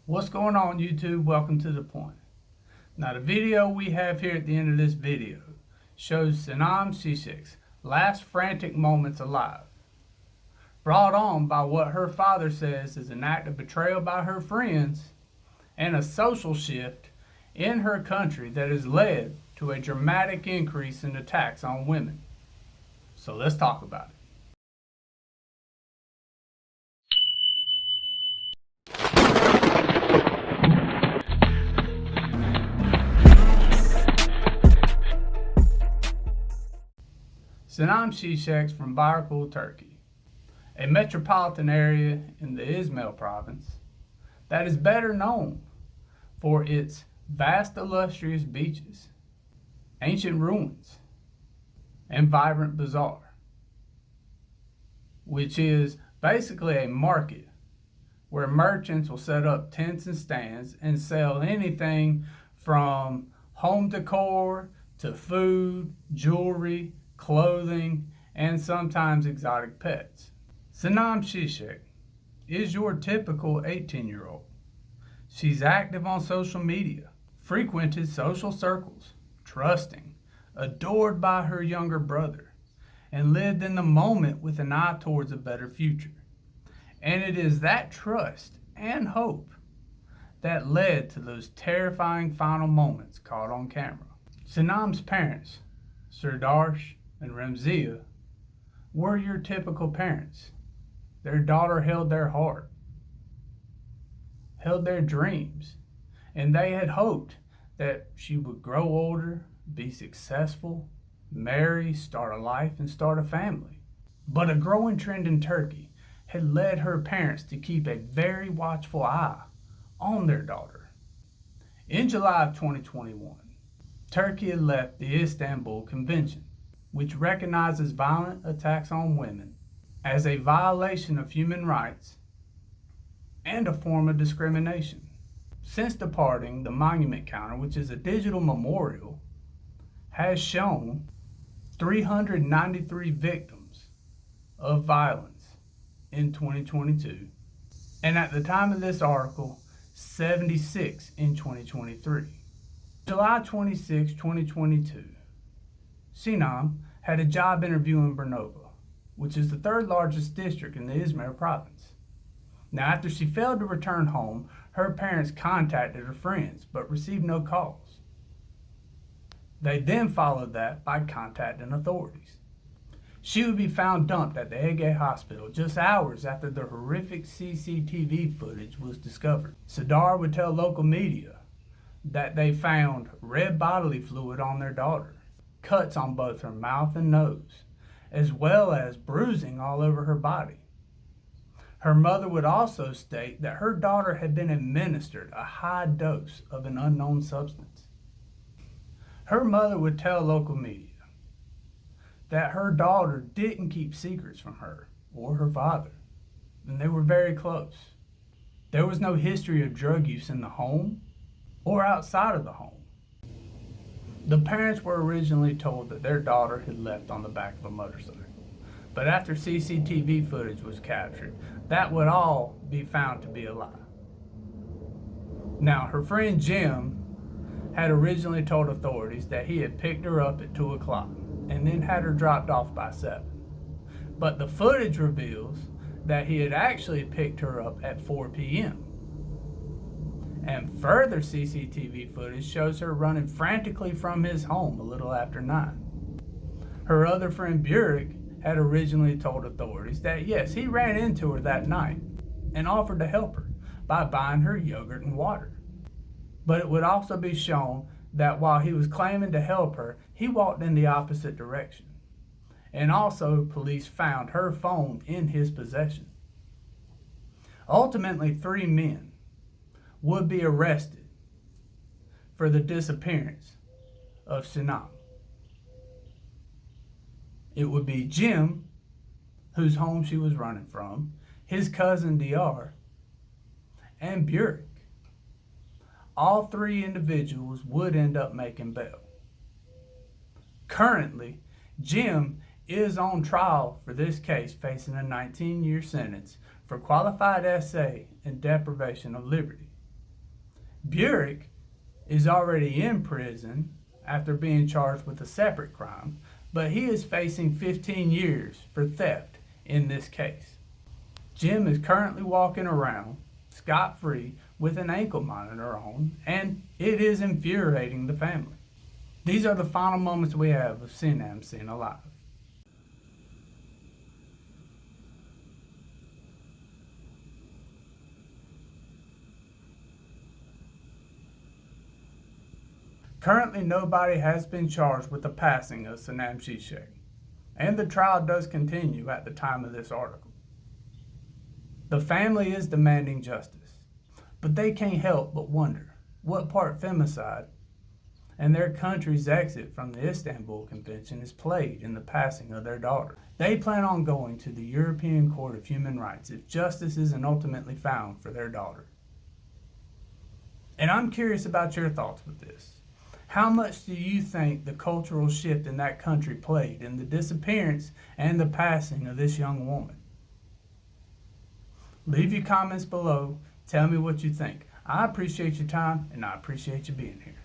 What's going on, YouTube? Welcome to The Point. Now, the video we have here at the end of this video shows Sinem Ciceks' last frantic moments alive, brought on by what her father says is an act of betrayal by her friends and a social shift in her country that has led to a dramatic increase in attacks on women. So let's talk about it. Sinem Ciceks from Baykul, Turkey, a metropolitan area in the Izmir province that is better known for its vast illustrious beaches, ancient ruins, and vibrant bazaar, which is basically a market where merchants will set up tents and stands and sell anything from home decor to food, jewelry, clothing, and sometimes exotic pets. Sinem Ciceks is your typical 18-year-old. She's active on social media, frequented social circles, trusting, adored by her younger brother, and lived in the moment with an eye towards a better future. And it is that trust and hope that led to those terrifying final moments caught on camera. Sinem's parents, Serdarsh and Ramzia, were your typical parents. Their daughter held their heart, held their dreams, and they had hoped that she would grow older, be successful, marry, start a life, and start a family. But a growing trend in Turkey had led her parents to keep a very watchful eye on their daughter. In July of 2021, Turkey had left the Istanbul Convention, which recognizes violent attacks on women as a violation of human rights and a form of discrimination. Since departing, the monument counter, which is a digital memorial, has shown 393 victims of violence in 2022, and at the time of this article, 76 in 2023. July 26, 2022, Sinem had a job interview in Brnova, which is the third largest district in the Izmir province. Now, after she failed to return home, her parents contacted her friends but received no calls. They then followed that by contacting authorities. She would be found dumped at the Ege hospital just hours after the horrific CCTV footage was discovered. Serdar would tell local media that they found red bodily fluid on their daughter, cuts on both her mouth and nose, as well as bruising all over her body. Her mother would also state that her daughter had been administered a high dose of an unknown substance. Her mother would tell local media that her daughter didn't keep secrets from her or her father, and they were very close. There was no history of drug use in the home or outside of the home. The parents were originally told that their daughter had left on the back of a motorcycle, but after CCTV footage was captured, that would all be found to be a lie. Now, her friend Jim had originally told authorities that he had picked her up at 2 o'clock and then had her dropped off by 7. But the footage reveals that he had actually picked her up at 4 p.m. And further CCTV footage shows her running frantically from his home a little after 9. Her other friend Burek had originally told authorities that yes, he ran into her that night and offered to help her by buying her yogurt and water. But it would also be shown that while he was claiming to help her, he walked in the opposite direction. And also, police found her phone in his possession. Ultimately, 3 men would be arrested for the disappearance of Sinem. It would be Jim, whose home she was running from, his cousin Dr, and Burek. All 3 individuals would end up making bail. Currently, Jim is on trial for this case, facing a 19-year sentence for qualified essay and deprivation of liberty. Burek is already in prison after being charged with a separate crime, but he is facing 15 years for theft in this case. Jim is currently walking around scot-free with an ankle monitor on, and it is infuriating the family. These are the final moments we have of Sinem seen alive. Currently, nobody has been charged with the passing of Sinem Ciceks, and the trial does continue at the time of this article. The family is demanding justice, but they can't help but wonder what part femicide and their country's exit from the Istanbul Convention is played in the passing of their daughter. They plan on going to the European Court of Human Rights if justice isn't ultimately found for their daughter. And I'm curious about your thoughts with this. How much do you think the cultural shift in that country played in the disappearance and the passing of this young woman? Leave your comments below. Tell me what you think. I appreciate your time, and I appreciate you being here.